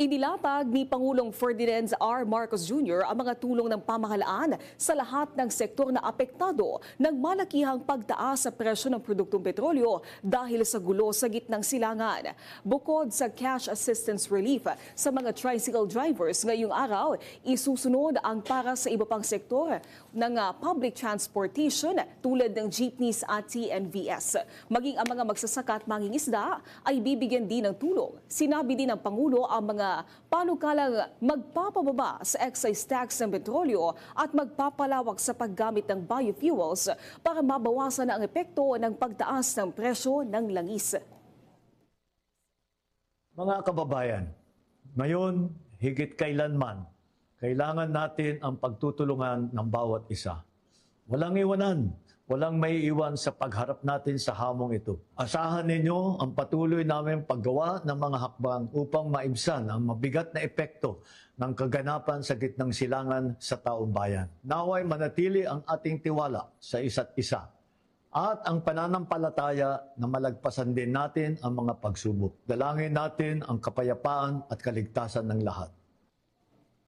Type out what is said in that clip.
Inilatag ni Pangulong Ferdinand R. Marcos Jr. ang mga tulong ng pamahalaan sa lahat ng sektor na apektado ng malakihang pagtaas sa presyo ng produktong petrolyo dahil sa gulo sa gitnang silangan. Bukod sa cash assistance relief sa mga tricycle drivers ngayong araw, isusunod ang para sa iba pang sektor ng public transportation tulad ng jeepneys at TNVS. Maging ang mga magsasaka at mangingisda ay bibigyan din ng tulong. Sinabi din ng Pangulo ang mga panukalang magpapababa sa excise tax ng petrolyo at magpapalawak sa paggamit ng biofuels para mabawasan ang epekto ng pagtaas ng presyo ng langis. Mga kababayan, ngayon higit kailanman, kailangan natin ang pagtutulungan ng bawat isa. Walang iwanan, walang maiiwan sa pagharap natin sa hamong ito. Asahan ninyo ang patuloy namin paggawa ng mga hakbang upang maibsan ang mabigat na epekto ng kaganapan sa gitnang silangan sa taong bayan. Naway manatili ang ating tiwala sa isa't isa at ang pananampalataya na malagpasan din natin ang mga pagsubok. Dalangin natin ang kapayapaan at kaligtasan ng lahat.